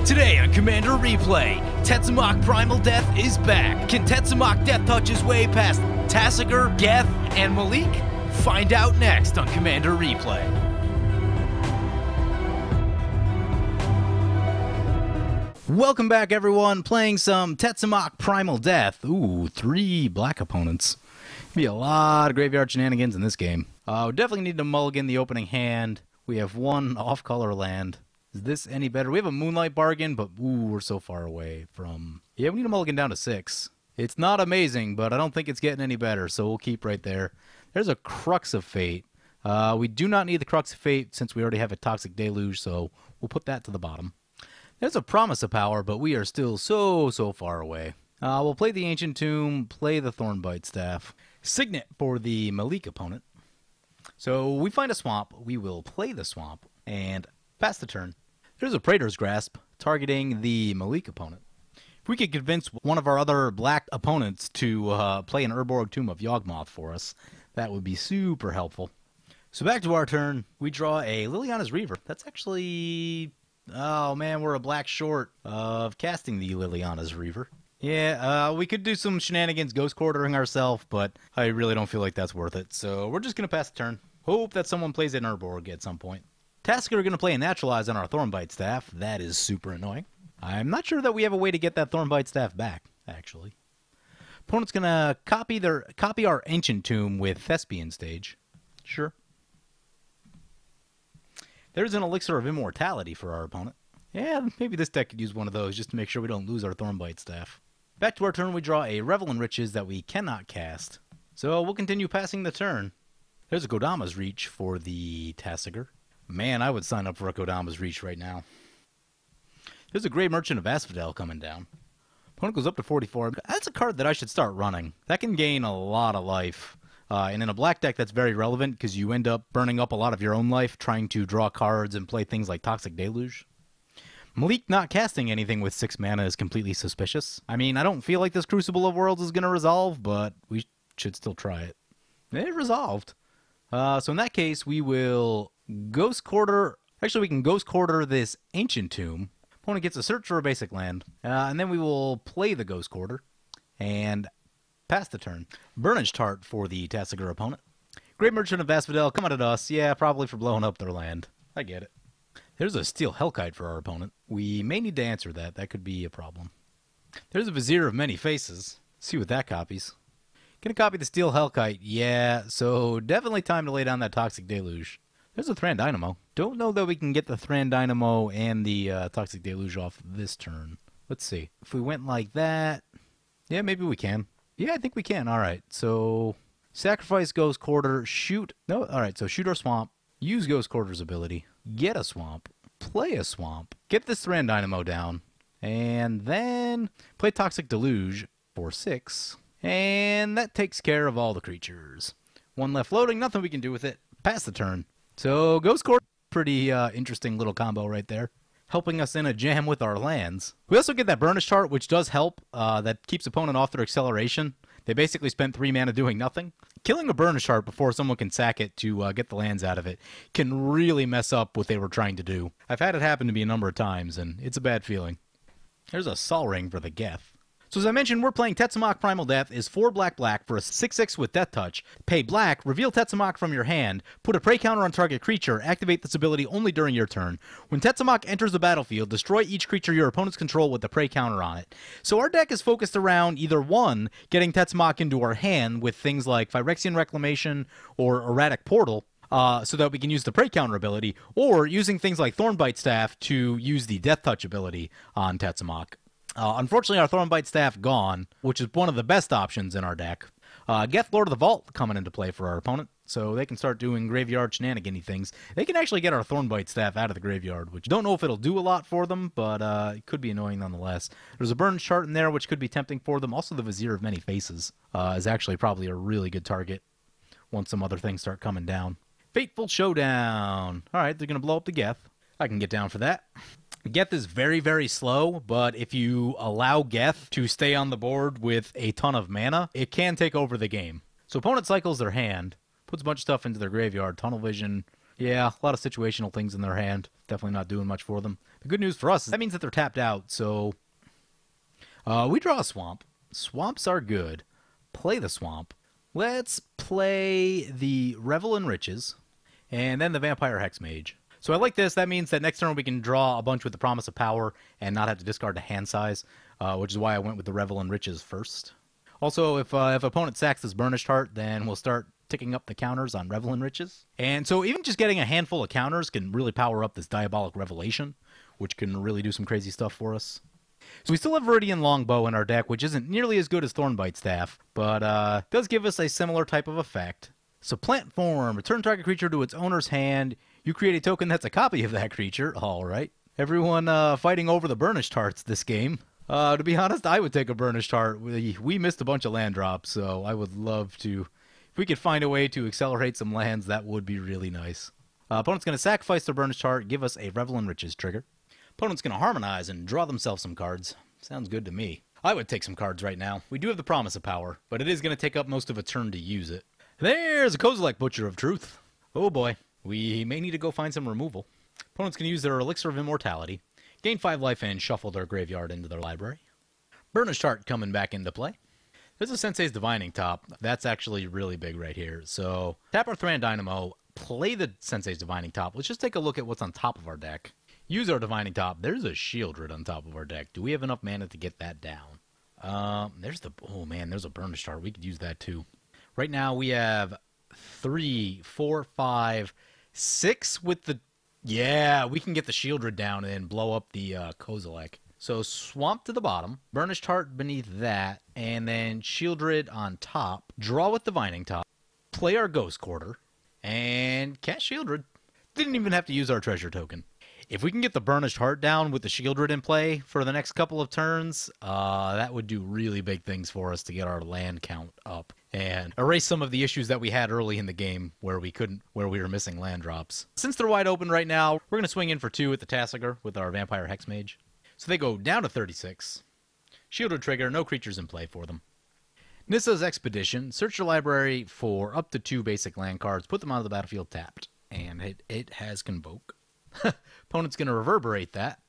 Today on Commander Replay, Tetzimoc Primal Death is back. Can Tetzimoc Death touch his way past Tasigur, Geth, and Melek? Find out next on Commander Replay. Welcome back, everyone. Playing some Tetzimoc Primal Death. Ooh, 3 black opponents. Be a lot of graveyard shenanigans in this game. We definitely need to mulligan the opening hand. We have 1 off-color land. Is this any better? We have a Moonlight Bargain, but ooh, we're so far away from... Yeah, we need to mulligan down to 6. It's not amazing, but I don't think it's getting any better, so we'll keep right there. There's a Crux of Fate. We do not need the Crux of Fate since we already have a Toxic Deluge, so we'll put that to the bottom. There's a Promise of Power, but we are still so far away. We'll play the Ancient Tomb, play the Thornbite Staff. Signet for the Melek opponent. So we find a swamp, we will play the swamp, and pass the turn. There's a Praetor's Grasp, targeting the Melek opponent. If we could convince one of our other black opponents to play an Urborg Tomb of Yawgmoth for us, that would be super helpful. So back to our turn, we draw a Liliana's Reaver. That's actually... Oh man, we're a black short of casting the Liliana's Reaver. Yeah, we could do some shenanigans ghost quartering ourselves, but I really don't feel like that's worth it. So we're just going to pass the turn. Hope that someone plays an Urborg at some point. Tasigur are going to play a Naturalize on our Thornbite Staff. That is super annoying. I'm not sure that we have a way to get that Thornbite Staff back, actually. Opponent's going to copy our Ancient Tomb with Thespian Stage. Sure. There's an Elixir of Immortality for our opponent. Yeah, maybe this deck could use one of those just to make sure we don't lose our Thornbite Staff. Back to our turn, we draw a Revel in Riches that we cannot cast. So we'll continue passing the turn. There's a Kodama's Reach for the Tasigur. Man, I would sign up for a Kodama's Reach right now. There's a Grey Merchant of Asphodel coming down. Opponent goes up to 44. That's a card that I should start running. That can gain a lot of life. And in a black deck, that's very relevant because you end up burning up a lot of your own life trying to draw cards and play things like Toxic Deluge. Melek not casting anything with 6 mana is completely suspicious. I mean, I don't feel like this Crucible of Worlds is going to resolve, but we should still try it. It resolved. So in that case, we will Ghost Quarter... Actually, we can Ghost Quarter this Ancient Tomb. Opponent gets a search for a basic land. And then we will play the Ghost Quarter and pass the turn. Burnage Tart for the Tasigur opponent. Great Merchant of Asphodel coming at us. Yeah, probably for blowing up their land. I get it. There's a Steel Hellkite for our opponent. We may need to answer that. That could be a problem. There's a Vizier of Many Faces. See what that copies. Gonna copy the Steel Hellkite. Yeah, so definitely time to lay down that Toxic Deluge. There's a Thran Dynamo. Don't know that we can get the Thran Dynamo and the Toxic Deluge off this turn. Let's see. If we went like that... Yeah, maybe we can. Yeah, I think we can. All right, so... Sacrifice Ghost Quarter, shoot... No, all right, so shoot our Swamp. Use Ghost Quarter's ability. Get a Swamp. Play a Swamp. Get this Thran Dynamo down. And then play Toxic Deluge for 6. And that takes care of all the creatures. 1 left floating, nothing we can do with it. Pass the turn. So Ghost Quarter, pretty interesting little combo right there. Helping us in a jam with our lands. We also get that Burnish Tart, which does help. That keeps opponent off their acceleration. They basically spent 3 mana doing nothing. Killing a Burnish Tart before someone can sack it to get the lands out of it can really mess up what they were trying to do. I've had it happen to me a number of times, and it's a bad feeling. There's a Sol Ring for the Geth. So as I mentioned, we're playing Tetzimoc Primal Death is 4 black for a 6/6 with Death Touch. Pay black, reveal Tetzimoc from your hand, put a prey counter on target creature, activate this ability only during your turn. When Tetzimoc enters the battlefield, destroy each creature your opponents control with the prey counter on it. So our deck is focused around either 1, getting Tetzimoc into our hand with things like Phyrexian Reclamation or Erratic Portal, so that we can use the prey counter ability, or using things like Thornbite Staff to use the Death Touch ability on Tetzimoc. Unfortunately, our Thornbite Staff gone, which is one of the best options in our deck. Geth Lord of the Vault coming into play for our opponent, so they can start doing graveyard shenanigan-y things. They can actually get our Thornbite Staff out of the graveyard, which don't know if it'll do a lot for them, but it could be annoying nonetheless. There's a Burn Chart in there, which could be tempting for them. Also, the Vizier of Many Faces is actually probably a really good target once some other things start coming down. Fateful Showdown. All right, they're going to blow up the Geth. I can get down for that. Geth is very slow, but if you allow Geth to stay on the board with a ton of mana, it can take over the game. So opponent cycles their hand, puts a bunch of stuff into their graveyard, Tunnel Vision, Yeah, a lot of situational things in their hand. Definitely not doing much for them. The good news for us is that means that they're tapped out, so we draw a swamp. Swamps are good. Play the swamp. Let's play the Revel in Riches, and then the Vampire Hex Mage. So I like this. That means that next turn we can draw a bunch with the Promise of Power and not have to discard the hand size, which is why I went with the Revel in Riches first. Also, if opponent sacks this Burnished Heart, then we'll start ticking up the counters on Revel in Riches. And so even just getting a handful of counters can really power up this Diabolic Revelation, which can really do some crazy stuff for us. So we still have Viridian Longbow in our deck, which isn't nearly as good as Thornbite Staff, but does give us a similar type of effect. So plant form, return target creature to its owner's hand. You create a token that's a copy of that creature. All right. Everyone fighting over the Burnished Hearts this game. To be honest, I would take a Burnished Heart. We missed a bunch of land drops, so I would love to. If we could find a way to accelerate some lands, that would be really nice. Opponent's going to sacrifice their Burnished Heart, give us a Revel in Riches trigger. Opponent's going to harmonize and draw themselves some cards. Sounds good to me. I would take some cards right now. We do have the Promise of Power, but it is going to take up most of a turn to use it. There's a Kozilek Butcher of Truth. Oh boy, we may need to go find some removal. Opponent's going to use their Elixir of Immortality, gain 5 life, and shuffle their graveyard into their library. Burnished Heart coming back into play. There's a Sensei's Divining Top. That's actually really big right here. So tap our Thran Dynamo, play the Sensei's Divining Top. Let's just take a look at what's on top of our deck. Use our Divining Top. There's a Shieldred on top of our deck. Do we have enough mana to get that down? There's a Burnished Heart. We could use that too. Right now we have 3, 4, 5, 6 with the... Yeah, we can get the Shieldred down and blow up the Kozilek. So Swamp to the bottom, Burnished Heart beneath that, and then Shieldred on top. Draw with Divining Top, play our Ghost Quarter, and cast Shieldred. Didn't even have to use our treasure token. If we can get the Burnished Heart down with the Shieldred in play for the next couple of turns, that would do really big things for us to get our land count up and erase some of the issues that we had early in the game where we were missing land drops. Since they're wide open right now, we're going to swing in for 2 at the Tasigur with our Vampire Hex Mage. So they go down to 36. Shieldred trigger, no creatures in play for them. Nissa's Expedition, search your library for up to 2 basic land cards, put them onto the battlefield tapped, and it has Convoke. Opponent's going to reverberate that.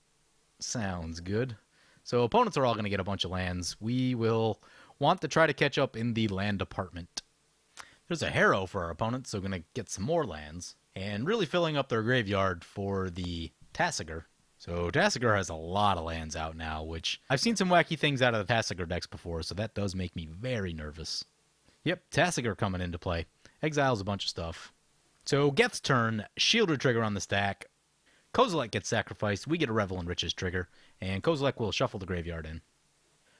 Sounds good. So opponents are all going to get a bunch of lands. We will want to try to catch up in the land department. There's a Harrow for our opponents, so going to get some more lands. And really filling up their graveyard for the Tasigur. So Tasigur has a lot of lands out now, which I've seen some wacky things out of the Tasigur decks before, so that does make me very nervous. Yep, Tasigur coming into play. Exiles a bunch of stuff. So Geth's turn, Shieldred trigger on the stack. Kozilek gets sacrificed, we get a Revel in Riches trigger, and Kozilek will shuffle the graveyard in.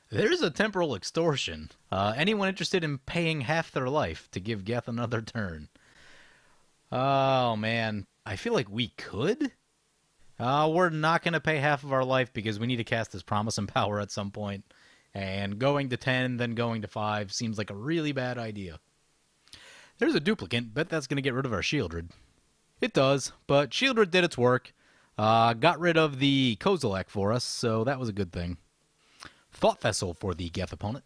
There's a Temporal Extortion. Anyone interested in paying half their life to give Geth another turn? Oh, man. I feel like we could? We're not going to pay half of our life because we need to cast this Promise and Power at some point. And going to 10, then going to 5 seems like a really bad idea. There's a Duplicant. Bet that's going to get rid of our Shieldred. It does, but Shieldred did its work. Got rid of the Kozilek for us, so that was a good thing. Thought Vessel for the Geth opponent.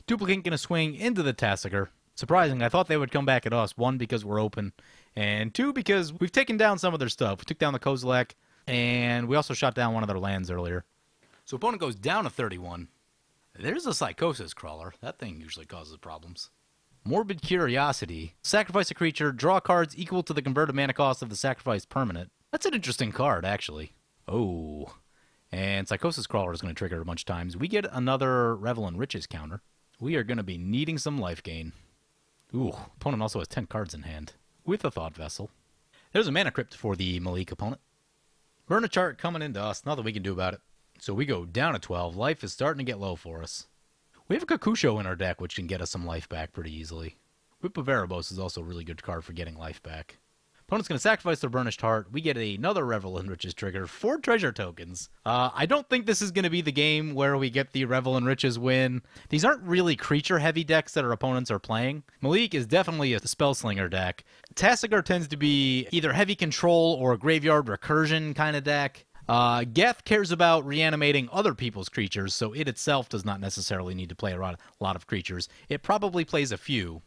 Duplicant going to swing into the Tasigur. Surprising, I thought they would come back at us. 1, because we're open, and 2, because we've taken down some of their stuff. We took down the Kozilek, and we also shot down one of their lands earlier. So opponent goes down to 31. There's a Psychosis Crawler. That thing usually causes problems. Morbid Curiosity. Sacrifice a creature, draw cards equal to the converted mana cost of the sacrificed permanent. That's an interesting card, actually. Oh. And Psychosis Crawler is going to trigger a bunch of times. We get another Revel in Riches counter. We are going to be needing some life gain. Ooh, opponent also has 10 cards in hand. With a Thought Vessel. There's a Mana Crypt for the Melek opponent. Burn a chart coming into us. Nothing we can do about it. So we go down to 12. Life is starting to get low for us. We have a Kakusho in our deck, which can get us some life back pretty easily. Whip of Erebos is also a really good card for getting life back. Opponent's going to sacrifice their Burnished Heart. We get another Revel in Riches trigger. 4 treasure tokens. I don't think this is going to be the game where we get the Revel in Riches win. These aren't really creature-heavy decks that our opponents are playing. Melek is definitely a Spellslinger deck. Tasigur tends to be either heavy control or a graveyard recursion kind of deck. Geth cares about reanimating other people's creatures, so it itself does not necessarily need to play a lot of creatures. It probably plays a few.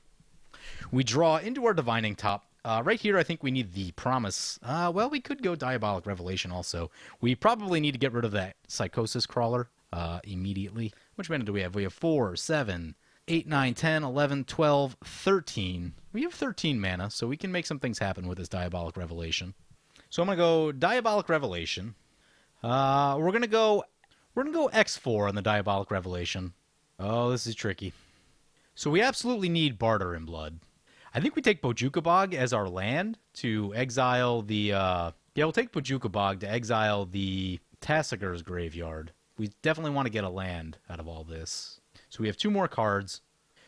We draw into our Divining Top. Right here, I think we need the Promise. Well, we could go Diabolic Revelation also. We probably need to get rid of that Psychosis Crawler immediately. Which mana do we have? We have 4, 7, 8, 9, 10, 11, 12, 13. We have 13 mana, so we can make some things happen with this Diabolic Revelation. So I'm going to go Diabolic Revelation. We're going to go X4 on the Diabolic Revelation. Oh, this is tricky. So we absolutely need Barter in Blood. I think we take Bojuka Bog as our land to exile the... yeah, we'll take Bojuka Bog to exile the Tasigur's Graveyard. We definitely want to get a land out of all this. So we have 2 more cards.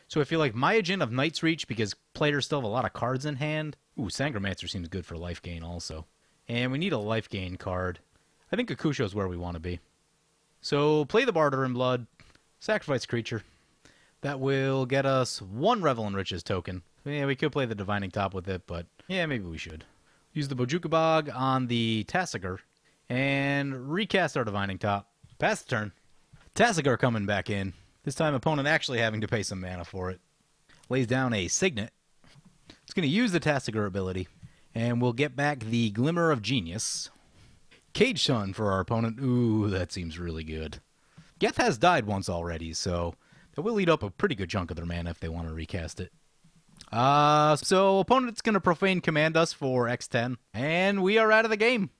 So I feel like Myojin of Night's Reach, because players still have a lot of cards in hand. Ooh, Sangromancer seems good for life gain also. And we need a life gain card. I think Akusho is where we want to be. So play the Barter in Blood. Sacrifice creature. That will get us 1 Revel in Riches token. Yeah, we could play the Divining Top with it, but yeah, maybe we should. Use the Bojuka Bog on the Tasigur and recast our Divining Top. Pass the turn. Tasigur coming back in. This time opponent actually having to pay some mana for it. Lays down a Signet. It's going to use the Tasigur ability, and we'll get back the Glimmer of Genius. Cage Sun for our opponent. Ooh, that seems really good. Geth has died once already, so that will eat up a pretty good chunk of their mana if they want to recast it. So opponent's going to Profane Command us for X10, and we are out of the game.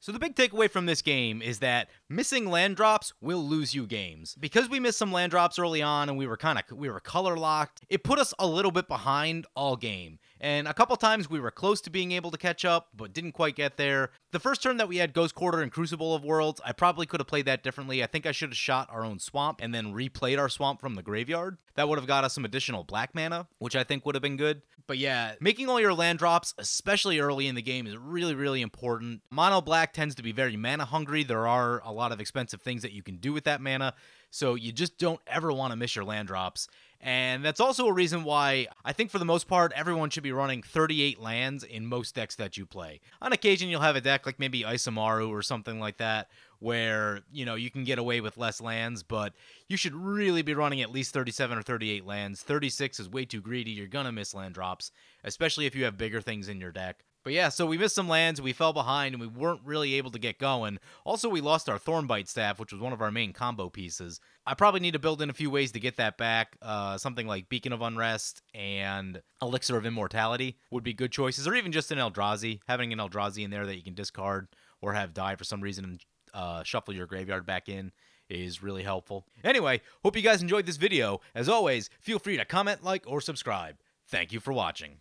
So the big takeaway from this game is that missing land drops will lose you games. Because we missed some land drops early on and we were color locked, it put us a little bit behind all game. And a couple times we were close to being able to catch up, but didn't quite get there. The first turn that we had Ghost Quarter and Crucible of Worlds, I probably could have played that differently. I think I should have shot our own swamp and then replayed our swamp from the graveyard. That would have got us some additional black mana, which I think would have been good. But yeah, making all your land drops, especially early in the game, is really, really important. Mono black tends to be very mana hungry. There are a lot of expensive things that you can do with that mana, so you just don't ever want to miss your land drops. And that's also a reason why I think for the most part, everyone should be running 38 lands in most decks that you play. On occasion, you'll have a deck like maybe Isamaru or something like that, where, you know, you can get away with less lands, but you should really be running at least 37 or 38 lands. 36 is way too greedy. You're going to miss land drops, especially if you have bigger things in your deck. But yeah, so we missed some lands, we fell behind, and we weren't really able to get going. Also, we lost our Thornbite Staff, which was one of our main combo pieces. I probably need to build in a few ways to get that back. Something like Beacon of Unrest and Elixir of Immortality would be good choices, or even just an Eldrazi. Having an Eldrazi in there that you can discard or have die for some reason and shuffle your graveyard back in is really helpful. Anyway, hope you guys enjoyed this video. As always, feel free to comment, like, or subscribe. Thank you for watching.